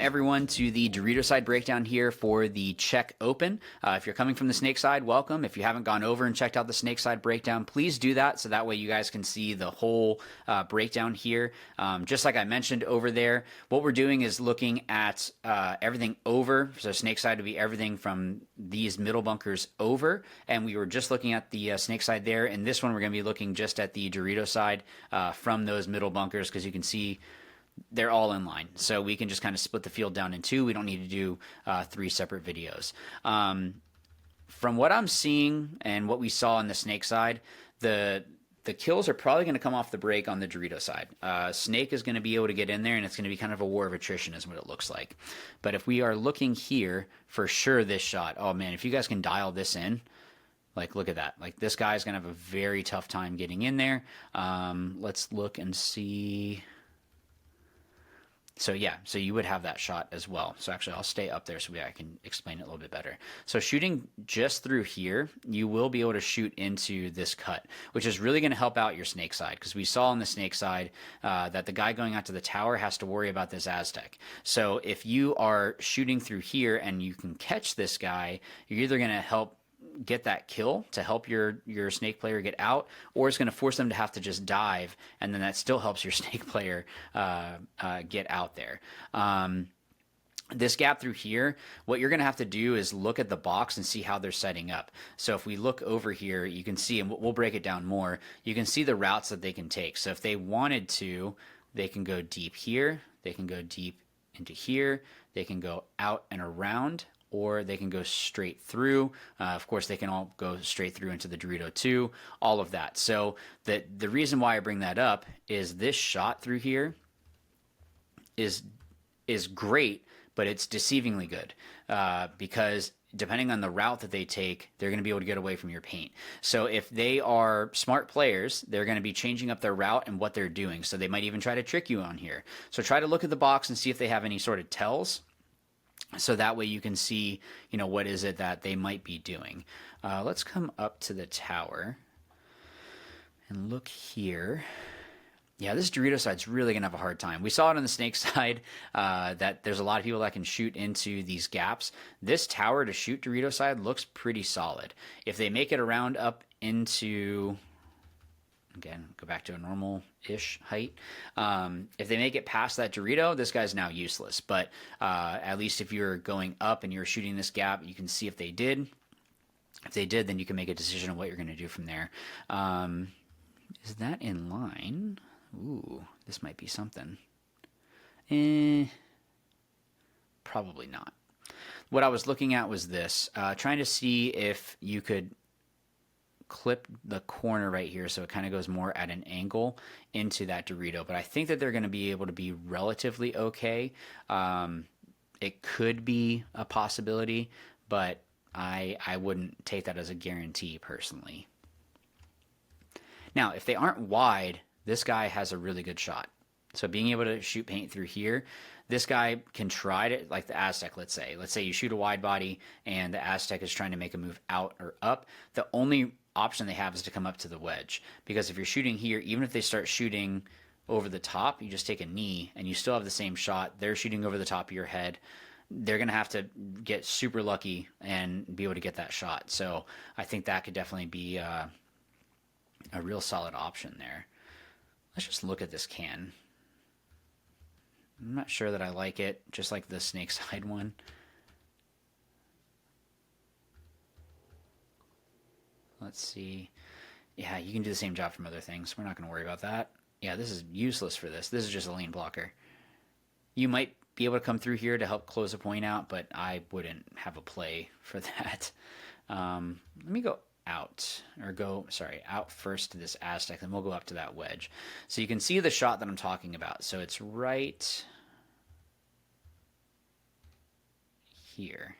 everyone to the Dorito side breakdown here for the Czech Open. If you're coming from the snake side, welcome. If you haven't gone over and checked out the snake side breakdown, please do that so that way you guys can see the whole breakdown here. Just like I mentioned over there, what we're doing is looking at everything over. So snake side would be everything from these middle bunkers over, and we were just looking at the snake side there. And this one we're going to be looking just at the Dorito side from those middle bunkers, because you can see they're all in line. So we can just kind of split the field down in two. We don't need to do 3 separate videos. From what I'm seeing and what we saw on the snake side, the kills are probably going to come off the break on the Dorito side. Snake is going to be able to get in there, and it's going to be kind of a war of attrition is what it looks like. But if we are looking here, for sure this shot, oh man, if you guys can dial this in, like look at that. Like this guy's going to have a very tough time getting in there. Let's look and see. So yeah, so you would have that shot as well. So actually I'll stay up there so I can explain it a little bit better. So shooting just through here, you will be able to shoot into this cut, which is really going to help out your snake side, because we saw on the snake side that the guy going out to the tower has to worry about this Aztec. So if you are shooting through here and you can catch this guy, you're either going to help get that kill to help your snake player get out, or it's going to force them to have to just dive, and then that still helps your snake player get out there. This gap through here, what you're going to have to do is look at the box and see how they're setting up. So if we look over here, you can see, and we'll break it down more, you can see the routes that they can take. So if they wanted to, they can go deep here, they can go deep into here, they can go out and around, or they can go straight through. Of course, they can all go straight through into the Dorito too, all of that. So the reason why I bring that up is this shot through here is great, but it's deceivingly good because depending on the route that they take, they're going to be able to get away from your paint. So if they are smart players, they're going to be changing up their route and what they're doing. So they might even try to trick you on here. So try to look at the box and see if they have any sort of tells. So that way you can see, you know, what is it that they might be doing. Let's come up to the tower and look here. Yeah, this Dorito side's really going to have a hard time. We saw it on the snake side that there's a lot of people that can shoot into these gaps. This tower to shoot Dorito side looks pretty solid. If they make it around up into, again, go back to a normal-ish height. If they make it past that Dorito, this guy's now useless. But at least if you're going up and you're shooting this gap, you can see if they did. If they did, then you can make a decision on what you're going to do from there. Is that in line? Ooh, this might be something. Probably not. What I was looking at was this, trying to see if you could clip the corner right here so it kind of goes more at an angle into that Dorito, but I think that they're going to be able to be relatively okay. It could be a possibility, but I wouldn't take that as a guarantee personally. Now, if they aren't wide, this guy has a really good shot. So being able to shoot paint through here, this guy can try to, like the Aztec, let's say you shoot a wide body and the Aztec is trying to make a move out or up. The only option they have is to come up to the wedge, because if you're shooting here, even if they start shooting over the top, you just take a knee and you still have the same shot. They're shooting over the top of your head. They're going to have to get super lucky and be able to get that shot. So I think that could definitely be a real solid option there. Let's just look at this can. I'm not sure that I like it, just like the snake side one. Let's see. Yeah, you can do the same job from other things. We're not going to worry about that. Yeah, this is useless for this. This is just a lane blocker. You might be able to come through here to help close a point out, but I wouldn't have a play for that. Let me go out, or out first to this Aztec, and we'll go up to that wedge. So you can see the shot that I'm talking about. So it's right here.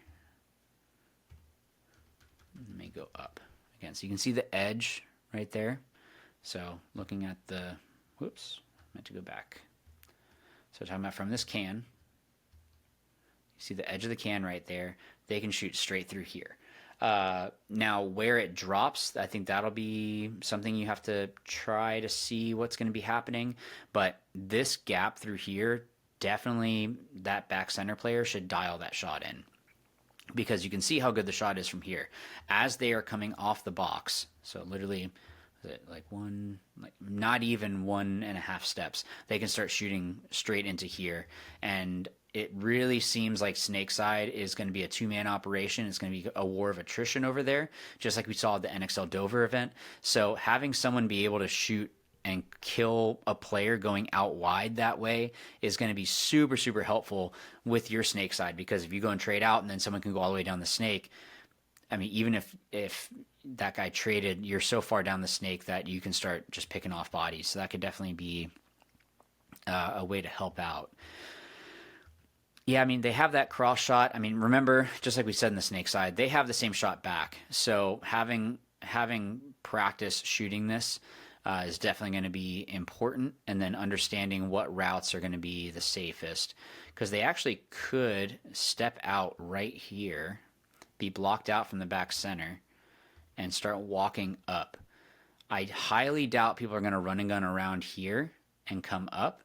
Let me go up. Again, so you can see the edge right there. So looking at the, whoops, I meant to go back. So talking about from this can, you see the edge of the can right there. They can shoot straight through here. Now where it drops, I think that'll be something you have to try to see what's going to be happening. But this gap through here definitely that back center player should dial that shot in, because you can see how good the shot is from here as they are coming off the box. So literally, like not even 1.5 steps, they can start shooting straight into here. And it really seems like Snakeside is going to be a two-man operation. It's going to be a war of attrition over there, just like we saw at the NXL Dover event. So having someone be able to shoot and kill a player going out wide that way is going to be super, super helpful with your snake side, because if you go and trade out and then someone can go all the way down the snake, I mean, even if that guy traded, you're so far down the snake that you can start just picking off bodies. So that could definitely be a way to help out. Yeah, I mean, they have that cross shot. I mean, remember, just like we said in the snake side, they have the same shot back. So having practice shooting this is definitely going to be important, and then understanding what routes are going to be the safest, because they actually could step out right here, be blocked out from the back center, and start walking up. I highly doubt people are going to run and gun around here and come up.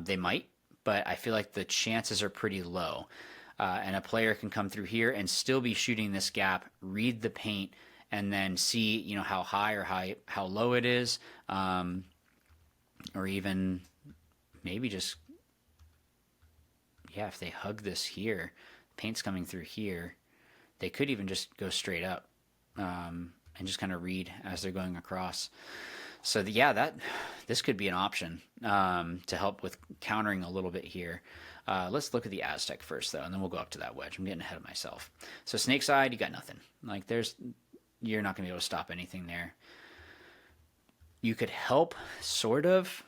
They might, but I feel like the chances are pretty low. And a player can come through here and still be shooting this gap, read the paint, and then see, you know, how high or how low it is, or even maybe just, yeah, if they hug this here, paint's coming through here, they could even just go straight up and just kind of read as they're going across. So yeah, this could be an option to help with countering a little bit here. Let's look at the Aztec first, though, and then we'll go up to that wedge. I'm getting ahead of myself. So snake side, you got nothing. Like you're not going to be able to stop anything there. You could help, sort of.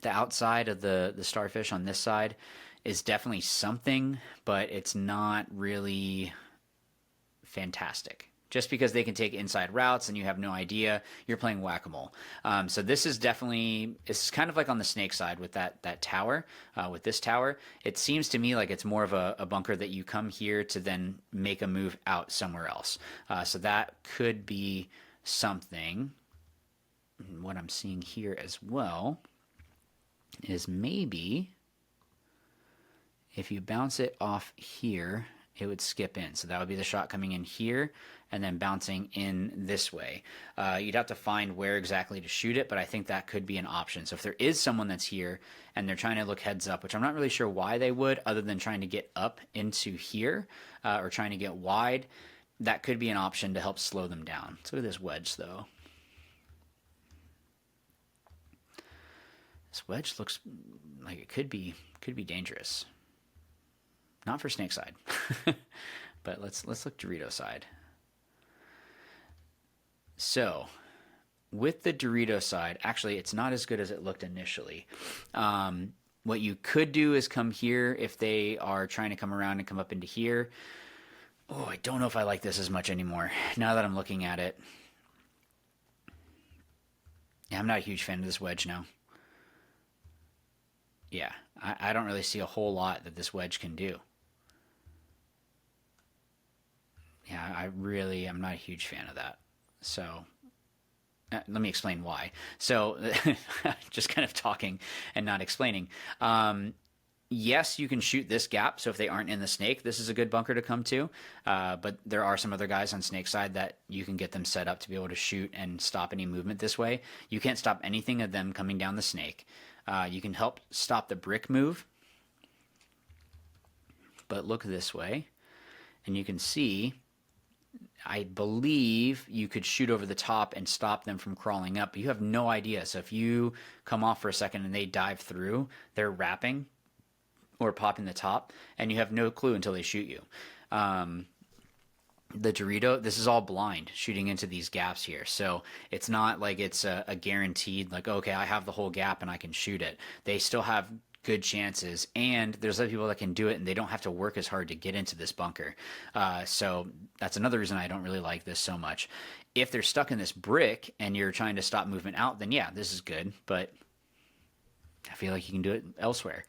The outside of the starfish on this side is definitely something, but it's not really fantastic. Just because they can take inside routes and you have no idea, you're playing whack-a-mole. So this is definitely, it's kind of like on the snake side with that tower, with this tower. It seems to me like it's more of a bunker that you come here to then make a move out somewhere else. So that could be something. What I'm seeing here as well is maybe if you bounce it off here, it would skip in. So that would be the shot coming in here and then bouncing in this way. You'd have to find where exactly to shoot it, but I think that could be an option. So if there is someone that's here and they're trying to look heads up, which I'm not really sure why they would, other than trying to get up into here or trying to get wide, that could be an option to help slow them down. Let's look at this wedge, though. This wedge looks like it could be dangerous. Not for snake side, but let's look Dorito side. So with the Dorito side, actually, it's not as good as it looked initially. What you could do is come here if they are trying to come around and come up into here. Oh, I don't know if I like this as much anymore now that I'm looking at it. Yeah, I'm not a huge fan of this wedge now. Yeah, I don't really see a whole lot that this wedge can do. Yeah, I'm not a huge fan of that. So let me explain why. So just kind of talking and not explaining. Yes, you can shoot this gap. So if they aren't in the snake, this is a good bunker to come to. But there are some other guys on snake side that you can get them set up to be able to shoot and stop any movement this way. You can't stop anything of them coming down the snake. You can help stop the brick move. But look this way, and you can see, I believe you could shoot over the top and stop them from crawling up, but you have no idea. So if you come off for a second and they dive through, they're wrapping or popping the top, and you have no clue until they shoot you. The Dorito, this is all blind shooting into these gaps here. So it's not like it's a guaranteed, like, okay, I have the whole gap and I can shoot it. They still have good chances, and there's other people that can do it, and they don't have to work as hard to get into this bunker. So that's another reason I don't really like this so much. If they're stuck in this brick and you're trying to stop movement out, then yeah, this is good, but I feel like you can do it elsewhere.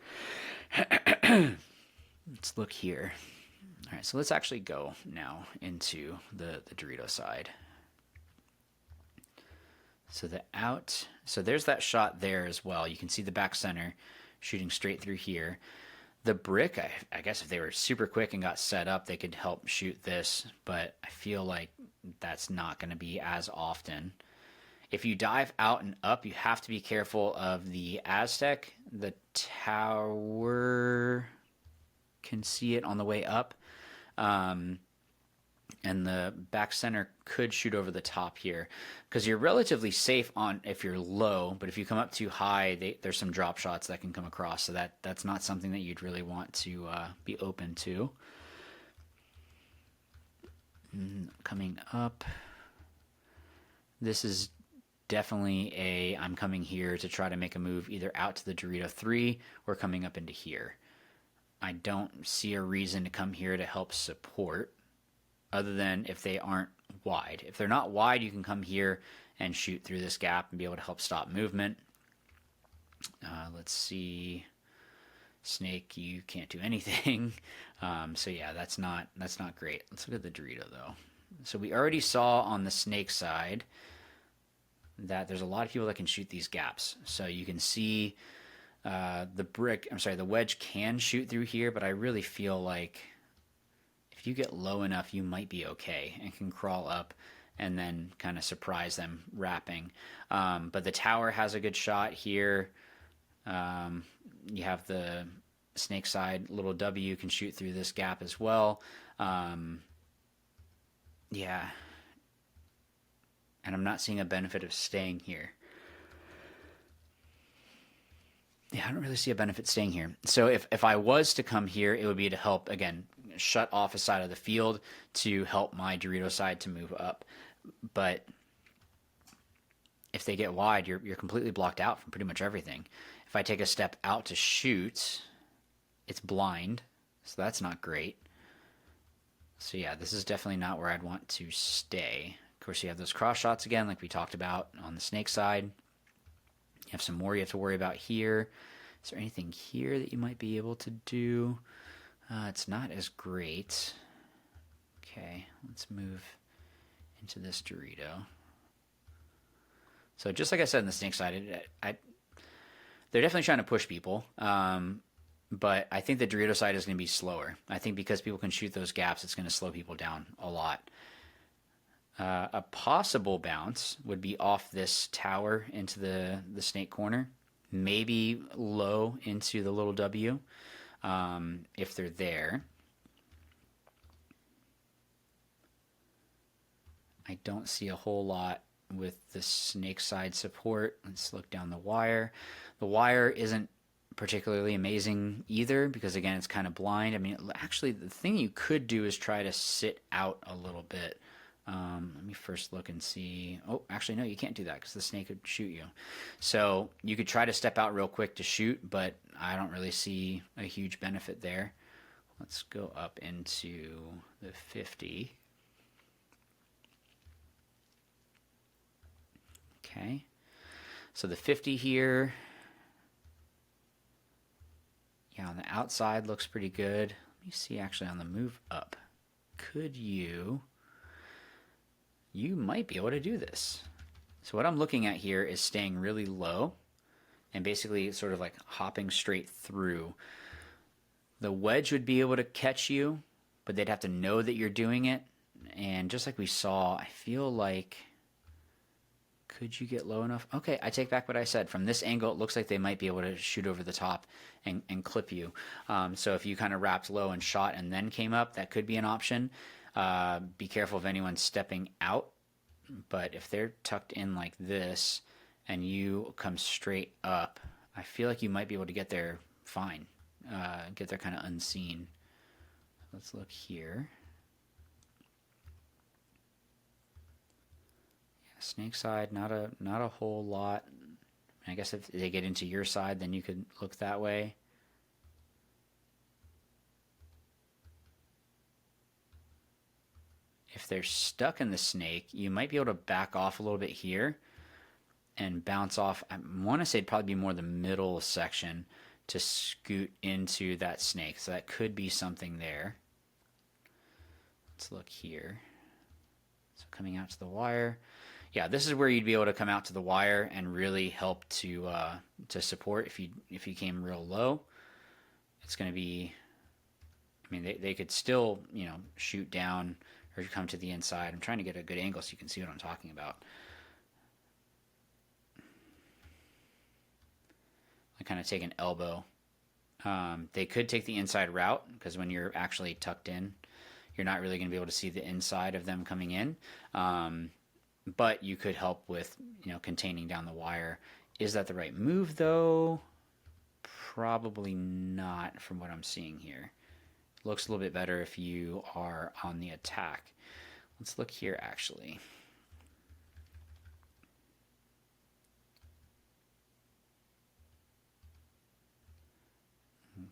Let's look here. All right, so let's actually go now into the Dorito side. So so there's that shot there as well. You can see the back center shooting straight through here. The brick, I guess if they were super quick and got set up, they could help shoot this, but I feel like that's not going to be as often. If you dive out and up, you have to be careful of the Aztec. The tower can see it on the way up. And the back center could shoot over the top here because you're relatively safe on if you're low, but if you come up too high, there's some drop shots that can come across, so that's not something that you'd really want to be open to. Coming up, this is definitely I'm coming here to try to make a move either out to the Dorito 3 or coming up into here. I don't see a reason to come here to help support, other than if they aren't wide. If they're not wide, you can come here and shoot through this gap and be able to help stop movement. Let's see. Snake, you can't do anything. So yeah, that's not great. Let's look at the Dorito though. So we already saw on the snake side that there's a lot of people that can shoot these gaps. So you can see the wedge can shoot through here, but I really feel like if you get low enough, you might be okay and can crawl up and then kind of surprise them wrapping. But the tower has a good shot here. You have the snake side, little W can shoot through this gap as well. Yeah. And I'm not seeing a benefit of staying here. Yeah, I don't really see a benefit staying here. So if I was to come here, it would be to help, again, shut off a side of the field to help my Dorito side to move up. But if they get wide, you're completely blocked out from pretty much everything. If I take a step out to shoot, it's blind, so that's not great. So yeah, this is definitely not where I'd want to stay. Of course, you have those cross shots again, like we talked about on the snake side. You have some more you have to worry about here. Is there anything here that you might be able to do? It's not as great. Okay, let's move into this Dorito. So just like I said in the snake side, they're definitely trying to push people. But I think the Dorito side is going to be slower. I think because people can shoot those gaps, it's going to slow people down a lot. A possible bounce would be off this tower into the snake corner, maybe low into the little W, if they're there. I don't see a whole lot with the snake side support. Let's look down the wire. The wire isn't particularly amazing either because, again, it's kind of blind. I mean, actually, the thing you could do is try to sit out a little bit. Let me first look and see. Oh, actually, no, you can't do that because the snake could shoot you. So you could try to step out real quick to shoot, but I don't really see a huge benefit there. Let's go up into the 50. Okay. So the 50 here. Yeah, on the outside looks pretty good. Let me see actually on the move up. Could you might be able to do this. So what I'm looking at here is staying really low and basically sort of like hopping straight through. The wedge would be able to catch you, but they'd have to know that you're doing it. And just like we saw, I feel like, could you get low enough? Okay, I take back what I said. From this angle, it looks like they might be able to shoot over the top and clip you. So if you kind of wrapped low and shot and then came up, that could be an option. Be careful of anyone stepping out, but if they're tucked in like this and you come straight up, I feel like you might be able to get there fine, get there kind of unseen. Let's look here. Yeah, snake side, not a whole lot. I guess if they get into your side, then you could look that way. If they're stuck in the snake, you might be able to back off a little bit here and bounce off. I want to say it'd probably be more the middle section to scoot into that snake. So that could be something there. Let's look here. So coming out to the wire, yeah, this is where you'd be able to come out to the wire and really help to support if you came real low. It's going to be, I mean, they could still, you know, shoot down or come to the inside. I'm trying to get a good angle so you can see what I'm talking about. I kind of take an elbow. They could take the inside route because when you're actually tucked in, you're not really going to be able to see the inside of them coming in. But you could help with, you know, containing down the wire. Is that the right move, though? Probably not from what I'm seeing here. Looks a little bit better if you are on the attack. Let's look here, actually.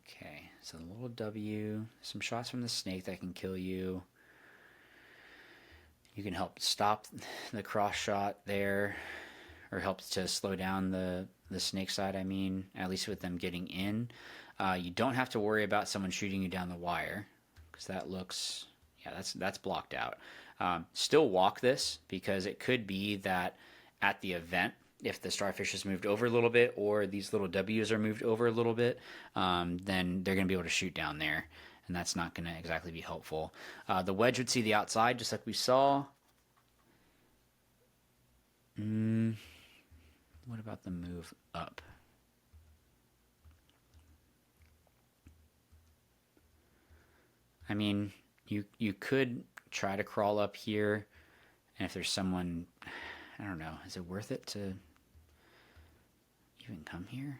Okay, so the little W, some shots from the snake that can kill you. You can help stop the cross shot there, or help to slow down the snake side, I mean, at least with them getting in. You don't have to worry about someone shooting you down the wire, because that looks, yeah, that's blocked out. Still walk this, because it could be that at the event, if the starfish is moved over a little bit, or these little W's are moved over a little bit, then they're going to be able to shoot down there, and that's not going to exactly be helpful. The wedge would see the outside, just like we saw. What about the move up? I mean, you could try to crawl up here, and if there's someone, I don't know, is it worth it to even come here?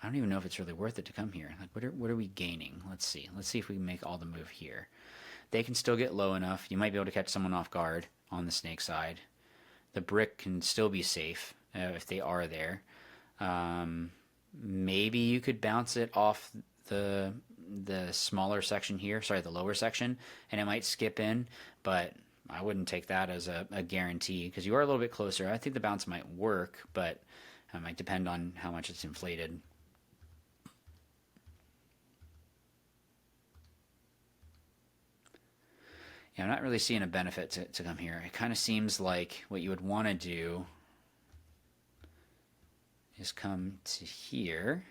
I don't even know if it's really worth it to come here. Like, what are we gaining? Let's see. Let's see if we can make all the move here. They can still get low enough. You might be able to catch someone off guard on the snake side. The brick can still be safe if they are there. Maybe you could bounce it off the smaller section here, sorry, the lower section, and it might skip in, but I wouldn't take that as a guarantee, because you are a little bit closer. I think the bounce might work, but it might depend on how much it's inflated. Yeah, I'm not really seeing a benefit to come here. It kind of seems like what you would want to do is come to here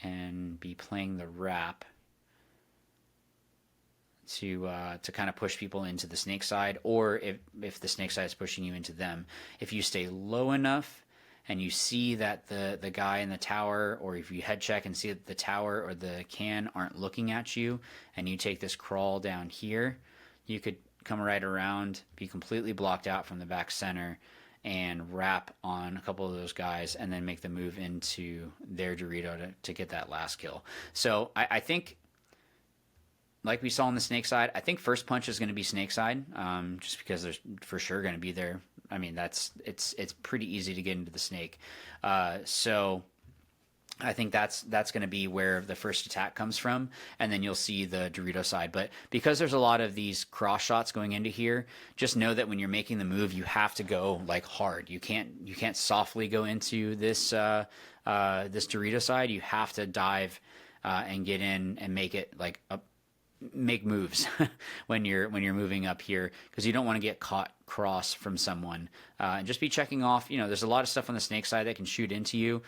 and be playing the wrap to kind of push people into the snake side, or if the snake side is pushing you into them. If you stay low enough and you see that the guy in the tower, or if you head check and see that the tower or the can aren't looking at you, and you take this crawl down here, you could come right around, be completely blocked out from the back center, and wrap on a couple of those guys, and then make the move into their Dorito to get that last kill. So I think, like we saw on the snake side, I think first punch is going to be snake side, just because there's for sure going to be there. I mean, it's pretty easy to get into the snake. So I think that's going to be where the first attack comes from, and then you'll see the Dorito side. But because there's a lot of these cross shots going into here, just know that when you're making the move, you have to go like hard. You can't softly go into this this Dorito side. You have to dive and get in and make it like make moves when you're moving up here, because you don't want to get caught cross from someone, and just be checking off. You know, there's a lot of stuff on the snake side that can shoot into you.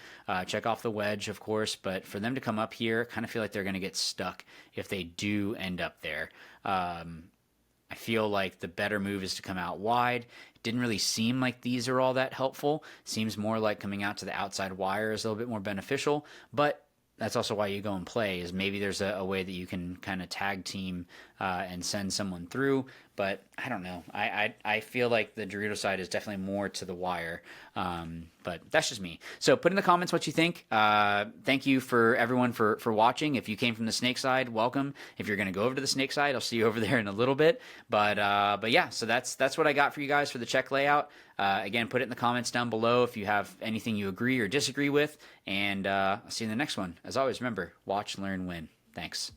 Check off the wedge, of course, but for them to come up here, kind of feel like they're going to get stuck if they do end up there. I feel like the better move is to come out wide. It didn't really seem like these are all that helpful. Seems more like coming out to the outside wire is a little bit more beneficial, but that's also why you go and play, is maybe there's a way that you can kind of tag team and send someone through. But I don't know. I feel like the Dorito side is definitely more to the wire. But that's just me. So put in the comments what you think. Thank you for everyone for watching. If you came from the snake side, welcome. If you're going to go over to the snake side, I'll see you over there in a little bit. But yeah, so that's what I got for you guys for the Czech layout. Again, put it in the comments down below if you have anything you agree or disagree with. And I'll see you in the next one. As always, remember, watch, learn, win. Thanks.